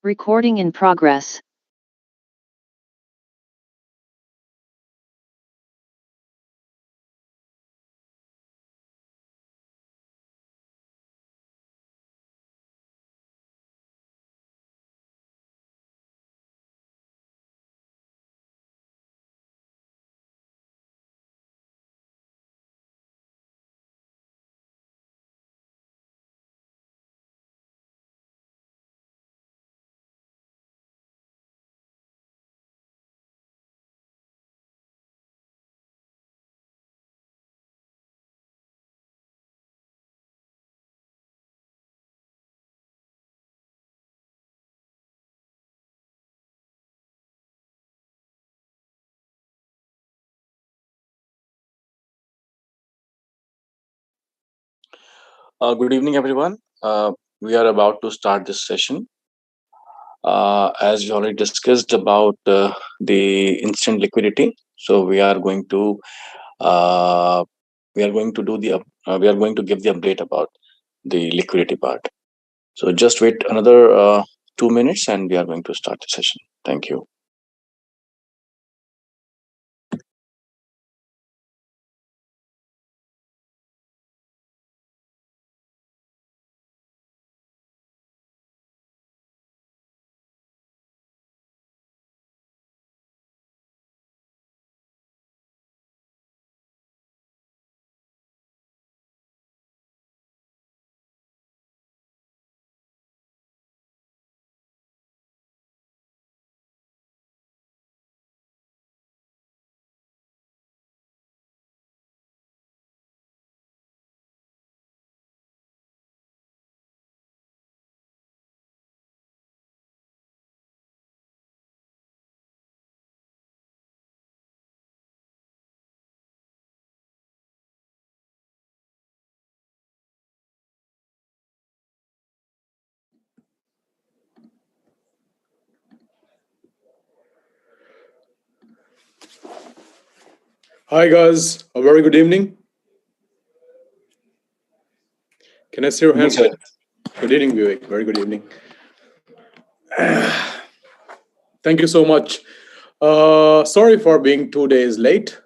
Recording in progress. Good evening, everyone. We are about to start this session. As we already discussed about the instant liquidity, so we are going to give the update about the liquidity part. So just wait another 2 minutes, and we are going to start the session. Thank you. Hi guys, a very good evening. Can I see your hands? Good evening, Vivek. Very good evening. Thank you so much. Sorry for being 2 days late.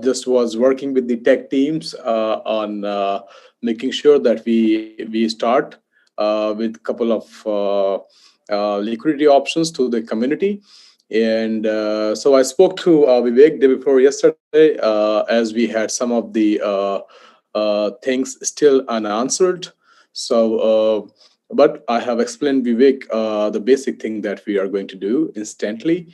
Just was working with the tech teams on making sure that we start with a couple of liquidity options to the community. And so I spoke to Vivek day before yesterday as we had some of the things still unanswered. So, but I have explained Vivek the basic thing that we are going to do instantly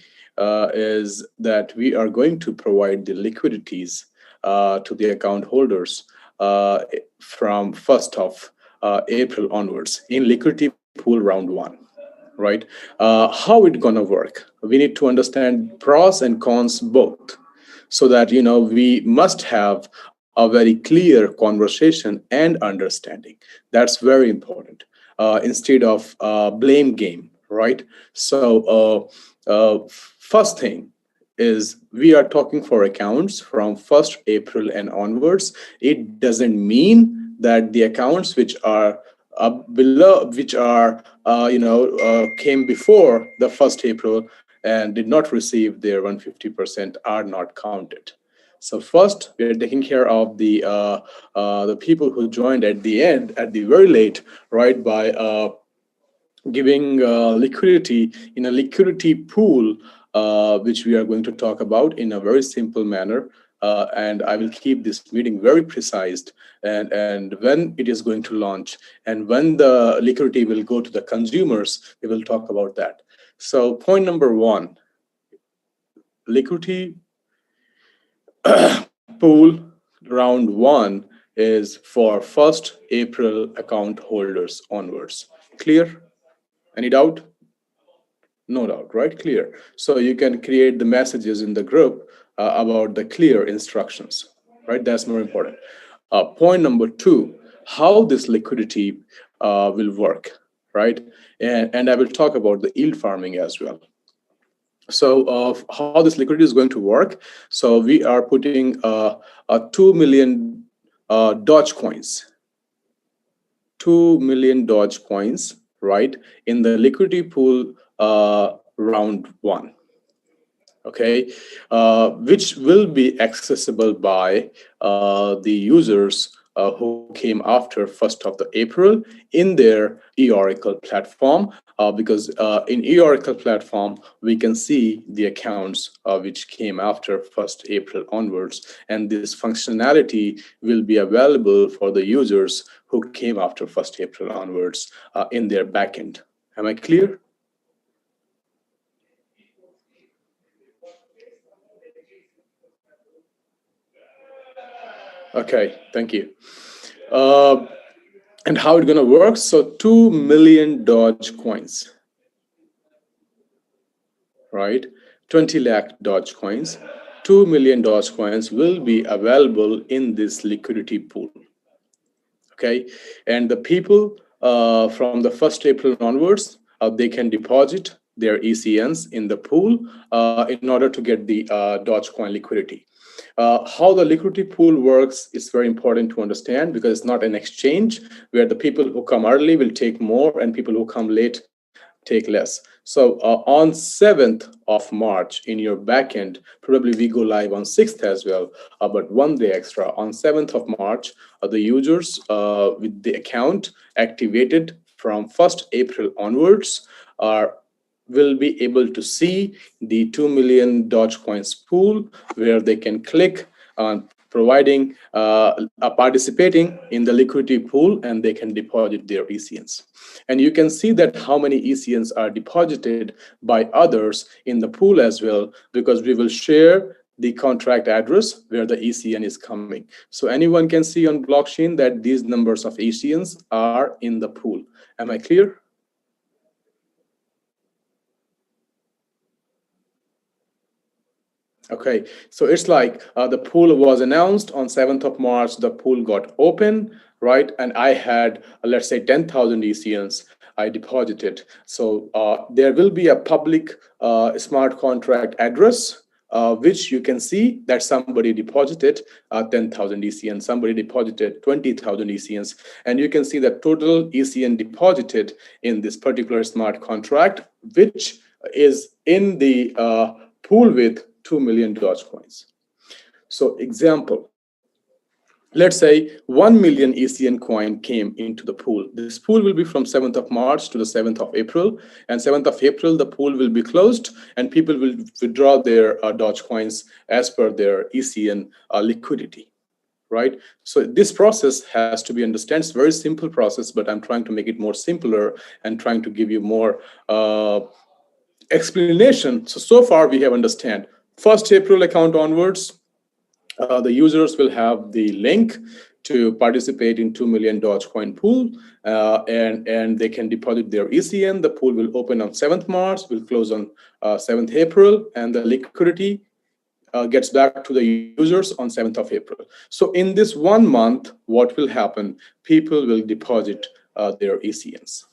is that we are going to provide the liquidities to the account holders from 1st of April onwards in liquidity pool round 1. Right? How it gonna work? We need to understand pros and cons both, so that we must have a very clear conversation and understanding. That's very important. Instead of blame game, right? So first thing is we are talking for accounts from 1st April and onwards. It doesn't mean that the accounts which are below, which are came before the 1st April and did not receive their 150% are not counted. So first, we are taking care of the people who joined at the end, at the very late, right, by giving liquidity in a liquidity pool, which we are going to talk about in a very simple manner. And I will keep this meeting very precise, and when it is going to launch and when the liquidity will go to the consumers, we will talk about that. So point number 1, liquidity pool round 1 is for 1st April account holders onwards. Clear? Any doubt? No doubt, right? Clear. So you can create the messages in the group about the clear instructions, right? That's more important. Point number 2, how this liquidity will work, right? And I will talk about the yield farming as well. So how this liquidity is going to work. So we are putting 2 million Doge coins, 2 million Doge coins, right, in the liquidity pool round one. Okay, which will be accessible by the users who came after 1st of the April in their e-Oracle platform, because in e-Oracle platform, we can see the accounts which came after 1st April onwards, and this functionality will be available for the users who came after 1st April onwards in their backend. Am I clear? Okay, thank you. Uh, and how it's gonna work? So 2 million Doge coins, right? 20 lakh Doge coins. 2 million Doge coins will be available in this liquidity pool. Okay, and the people from the 1st April onwards, they can deposit their ECNs in the pool in order to get the Dogecoin liquidity. How the liquidity pool works is very important to understand, because it's not an exchange where the people who come early will take more and people who come late take less. So on 7th of March in your backend, probably we go live on 6th as well, but one day extra. On 7th of March, the users with the account activated from 1st April onwards are will be able to see the 2 million Dogecoins pool, where they can click on providing participating in the liquidity pool, and they can deposit their ECNs. And you can see that how many ECNs are deposited by others in the pool as well, because we will share the contract address where the ECN is coming. So anyone can see on blockchain that these numbers of ECNs are in the pool. Am I clear? Okay, so it's like the pool was announced on 7th of March, the pool got open, right? And I had, let's say, 10,000 ECNs I deposited. So there will be a public smart contract address, which you can see that somebody deposited 10,000 ECNs, somebody deposited 20,000 ECNs, and you can see the total ECN deposited in this particular smart contract, which is in the pool with 2 million Dogecoins. So example, let's say 1 million ECN coin came into the pool. This pool will be from 7th of March to the 7th of April. And 7th of April, the pool will be closed and people will withdraw their Dogecoins as per their ECN liquidity, right? So this process has to be understood. It's a very simple process, but I'm trying to make it more simpler and trying to give you more explanation. So far we have understand 1st April account onwards, the users will have the link to participate in 2 million Dogecoin pool, and they can deposit their ECN. The pool will open on 7th March, will close on 7th April, and the liquidity gets back to the users on 7th of April. So in this 1 month, what will happen? People will deposit their ECNs.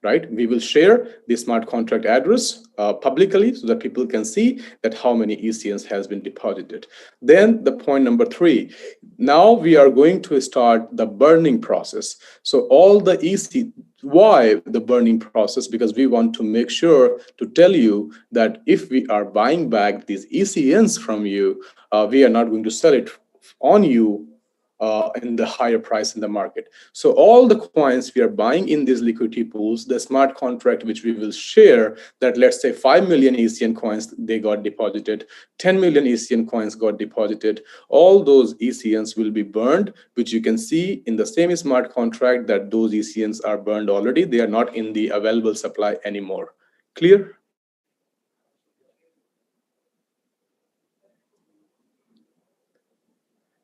Right? We will share the smart contract address publicly so that people can see that how many ECNs has been deposited. Then the point number 3, now we are going to start the burning process. So all the why the burning process? Because we want to make sure to tell you that if we are buying back these ECNs from you, we are not going to sell it on you in the higher price in the market. So all the coins we are buying in these liquidity pools, the smart contract which we will share, that let's say 5 million ECN coins, they got deposited, 10 million ECN coins got deposited, all those ECNs will be burned, which you can see in the same smart contract that those ECNs are burned already. They are not in the available supply anymore. Clear?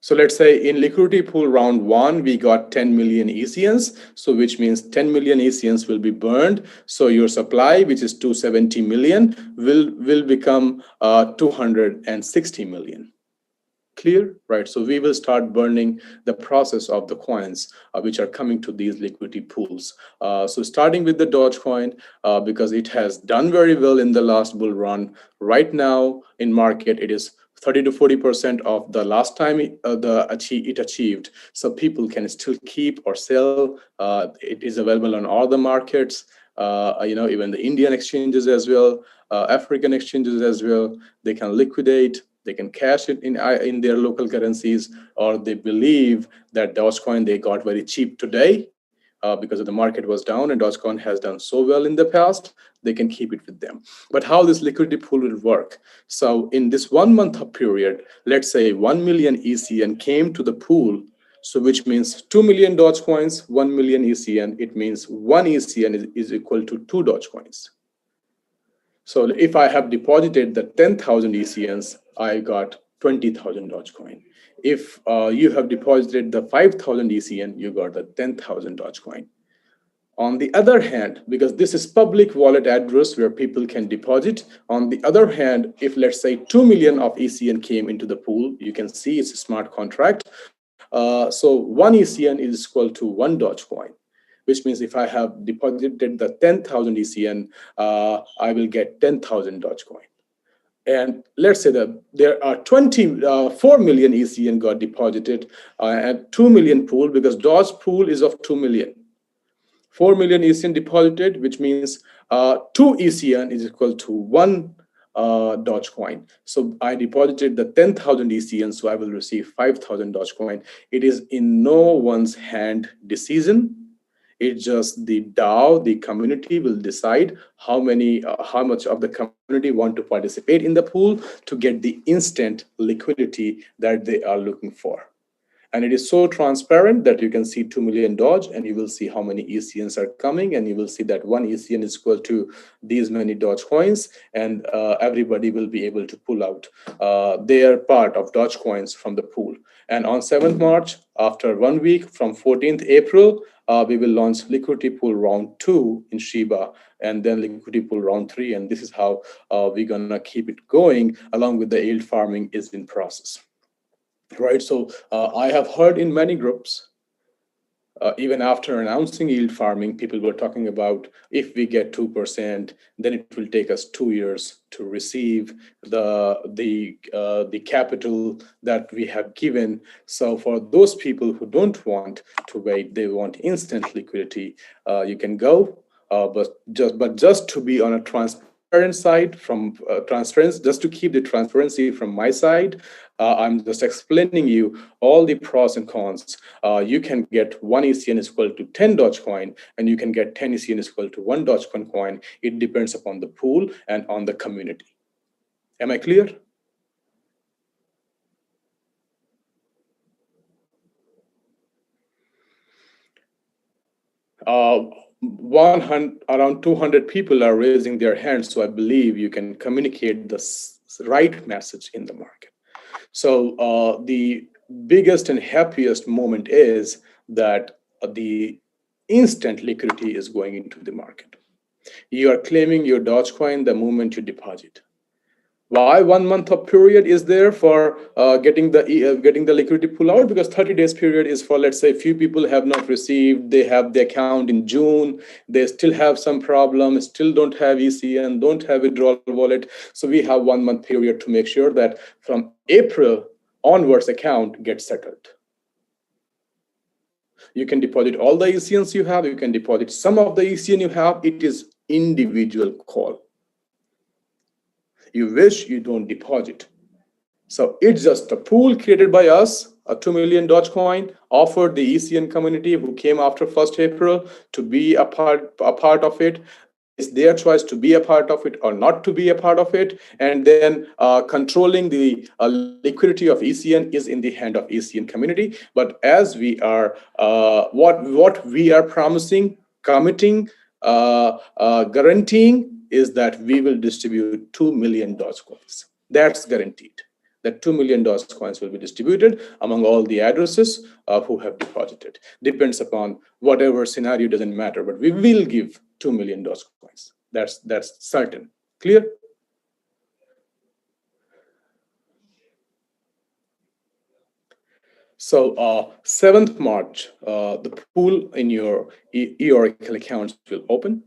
So let's say in liquidity pool round 1, we got 10 million ECNs. So which means 10 million ECNs will be burned. So your supply, which is 270 million, will become 260 million. Clear? Right. So we will start burning the process of the coins which are coming to these liquidity pools. So starting with the Dogecoin, because it has done very well in the last bull run. Right now in market, it is 30 to 40% of the last time it achieved. So people can still keep or sell. It is available on all the markets. even the Indian exchanges as well, African exchanges as well. They can liquidate, they can cash it in their local currencies, or they believe that Dogecoin they got very cheap today because of the market was down and Dogecoin has done so well in the past, they can keep it with them. But how this liquidity pool will work? So in this 1 month of period, let's say 1 million ECN came to the pool, so which means 2 million Dogecoins, 1 million ECN, it means 1 ECN is equal to 2 Dogecoins. So if I have deposited the 10,000 ECNs, I got 20,000 Dogecoin. If you have deposited the 5,000 ECN, you got the 10,000 Dogecoin. On the other hand, because this is public wallet address where people can deposit, on the other hand, if let's say 2 million of ECN came into the pool, you can see it's a smart contract. So 1 ECN is equal to 1 Dogecoin, which means if I have deposited the 10,000 ECN, I will get 10,000 Dogecoin. And let's say that there are 4 million ECN got deposited at 2 million pool, because Doge pool is of 2 million. 4 million ECN deposited, which means 2 ECN is equal to 1 Dogecoin. So I deposited the 10,000 ECN, so I will receive 5,000 Dogecoin. It is in no one's hand decision. It's just the DAO, the community will decide how much of the community want to participate in the pool to get the instant liquidity that they are looking for. And it is so transparent that you can see 2 million Doge and you will see how many ECNs are coming, and you will see that 1 ECN is equal to these many Doge coins, and everybody will be able to pull out their part of Doge coins from the pool. And on 7th March, after 1 week from 14th April, we will launch liquidity pool round 2 in Shiba, and then liquidity pool round 3. And this is how we're gonna keep it going, along with the yield farming is in process. Right, so I have heard in many groups, even after announcing yield farming, people were talking about if we get 2%, then it will take us 2 years to receive the capital that we have given. So for those people who don't want to wait, they want instant liquidity, you can go, but just to be on a transparent side, from transparency, just to keep the transparency from my side, I'm just explaining you all the pros and cons. You can get 1 ECN is equal to 10 Dogecoin, and you can get 10 ECN is equal to 1 Dogecoin coin. It depends upon the pool and on the community. Am I clear? Around 200 people are raising their hands, so I believe you can communicate the right message in the market. So the biggest and happiest moment is that the instant liquidity is going into the market. You are claiming your Dogecoin the moment you deposit. Why 1 month of period is there for getting the liquidity pull out? Because 30 days period is for, let's say, few people have not received, they have the account in June, they still have some problem, still don't have ECN, don't have withdrawal wallet. So we have 1 month period to make sure that from April onwards account gets settled. You can deposit all the ECNs you have, you can deposit some of the ECN you have, it is individual call. You wish, you don't deposit. So it's just a pool created by us, a 2 million Dogecoin, offered the ECN community who came after 1st April to be a part of it. It's their choice to be a part of it or not to be a part of it. And then controlling the liquidity of ECN is in the hand of ECN community. But as we are, what we are promising, committing, guaranteeing is that we will distribute 2 million Dogecoins. That's guaranteed. That 2 million Dogecoins will be distributed among all the addresses who have deposited. Depends upon whatever scenario, doesn't matter, but we will give 2 million Dogecoins. That's certain. Clear? So 7th March, the pool in your e-Oracle accounts will open.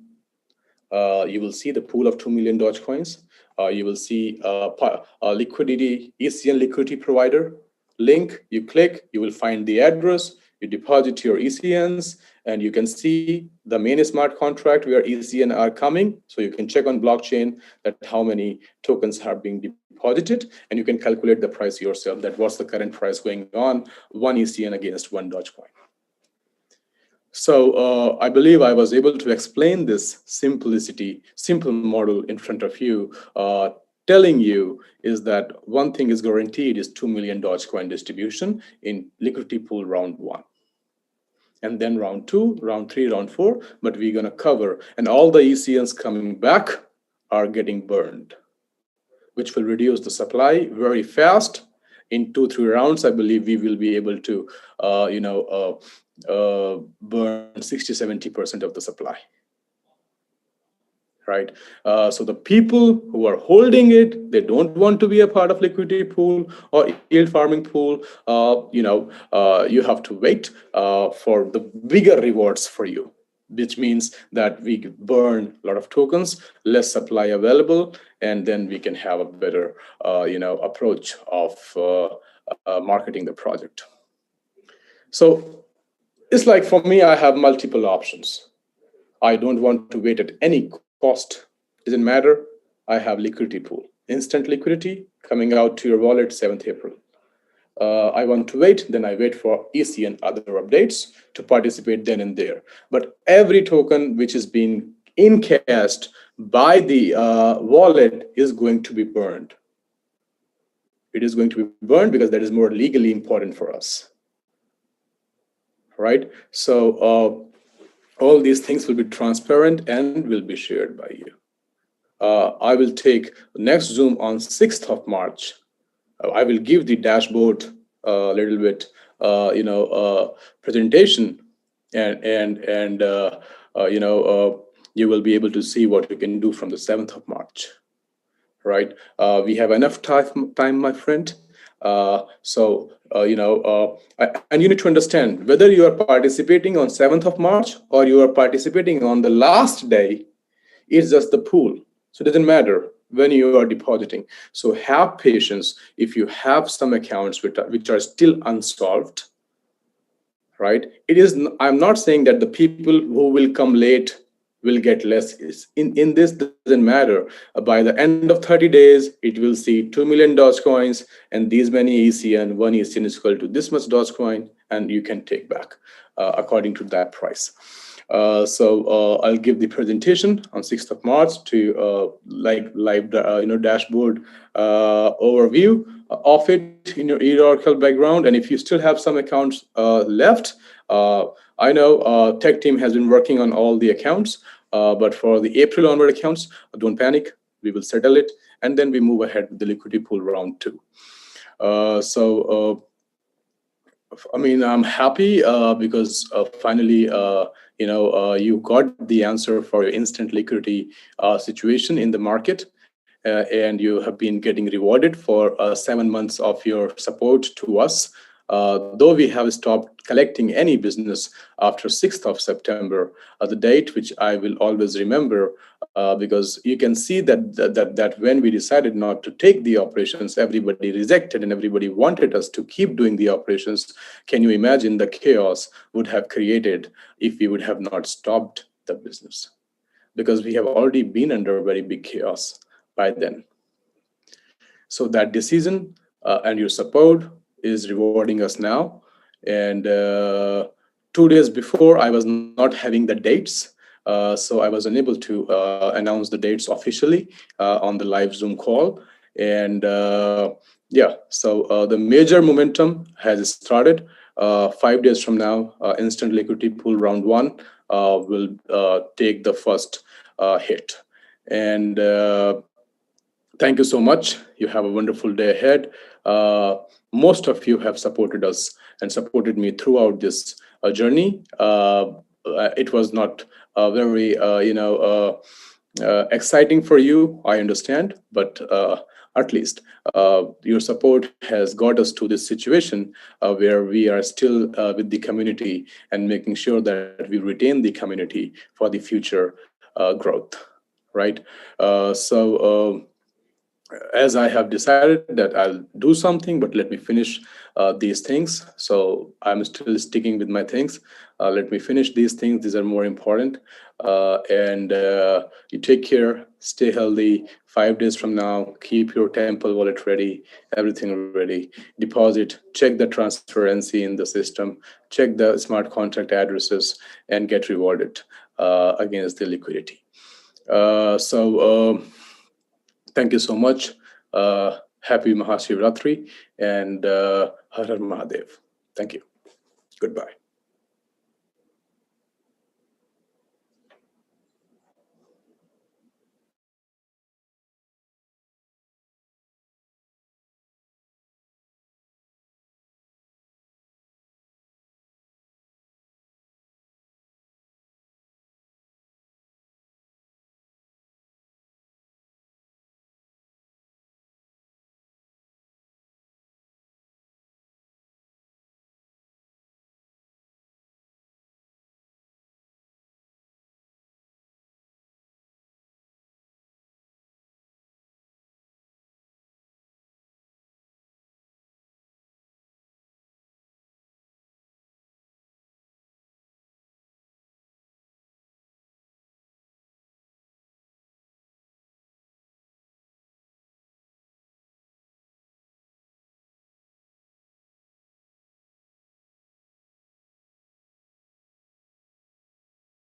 You will see the pool of 2 million Dogecoins. You will see liquidity, ECN liquidity provider, link, you click, you will find the address, you deposit your ECNs, and you can see the main smart contract where ECN are coming. So you can check on blockchain that how many tokens are being deposited, and you can calculate the price yourself, that what's the current price going on, one ECN against one Dogecoin. So I believe I was able to explain this simple model in front of you, telling you is that one thing is guaranteed is 2 million Dogecoin distribution in liquidity pool round 1. And then round 2, round 3, round 4, but we're gonna cover, and all the ECNs coming back are getting burned, which will reduce the supply very fast. In 2-3 rounds, I believe we will be able to, burn 60-70% of the supply. Right. So the people who are holding it, they don't want to be a part of liquidity pool or yield farming pool. You have to wait for the bigger rewards for you, which means that we burn a lot of tokens, less supply available, and then we can have a better, approach of marketing the project. So it's like for me, I have multiple options. I don't want to wait at any cost. Doesn't matter. I have liquidity pool, instant liquidity coming out to your wallet 7th April. I want to wait, then I wait for ECN other updates to participate then and there. But every token which is being encashed by the wallet is going to be burned. It is going to be burned because that is more legally important for us. Right? So all these things will be transparent and will be shared by you. I will take next Zoom on 6th of March. I will give the dashboard a little bit, presentation, and you will be able to see what you can do from the 7th of March. Right? We have enough time, my friend. And you need to understand whether you are participating on 7th of March or you are participating on the last day, it's just the pool. So it doesn't matter when you are depositing. So have patience if you have some accounts which are still unsolved, right? I'm not saying that the people who will come late will get less. In this doesn't matter. By the end of 30 days, it will see 2 million Dogecoins and these many ECN. One ECN is equal to this much Dogecoin, and you can take back according to that price. So I'll give the presentation on 6th of March to live dashboard overview of it in your Oracle background. And if you still have some accounts left, I know tech team has been working on all the accounts, but for the April onward accounts, don't panic. We will settle it, and then we move ahead with the liquidity pool round 2. I'm happy because finally, you got the answer for your instant liquidity situation in the market, and you have been getting rewarded for 7 months of your support to us. Though we have stopped collecting any business after 6th of September, the date which I will always remember, because you can see that when we decided not to take the operations, everybody rejected and everybody wanted us to keep doing the operations. Can you imagine the chaos would have created if we would have not stopped the business? Because we have already been under very big chaos by then. So that decision and your support is rewarding us now. And 2 days before, I was not having the dates. So I was unable to announce the dates officially on the live Zoom call. And so the major momentum has started. 5 days from now, instant liquidity pool round 1 will take the first hit. And thank you so much. You have a wonderful day ahead. Most of you have supported us and supported me throughout this journey. It was not very, exciting for you, I understand, but at least your support has got us to this situation where we are still with the community and making sure that we retain the community for the future growth, right? As I have decided that I'll do something, but let me finish these things. So I'm still sticking with my things. Let me finish these things. These are more important. And you take care, stay healthy. 5 days from now, keep your Temple wallet ready, everything ready. Deposit, check the transparency in the system, check the smart contract addresses, and get rewarded against the liquidity. Thank you so much. Happy Mahashivratri and Har Har Mahadev. Thank you. Goodbye.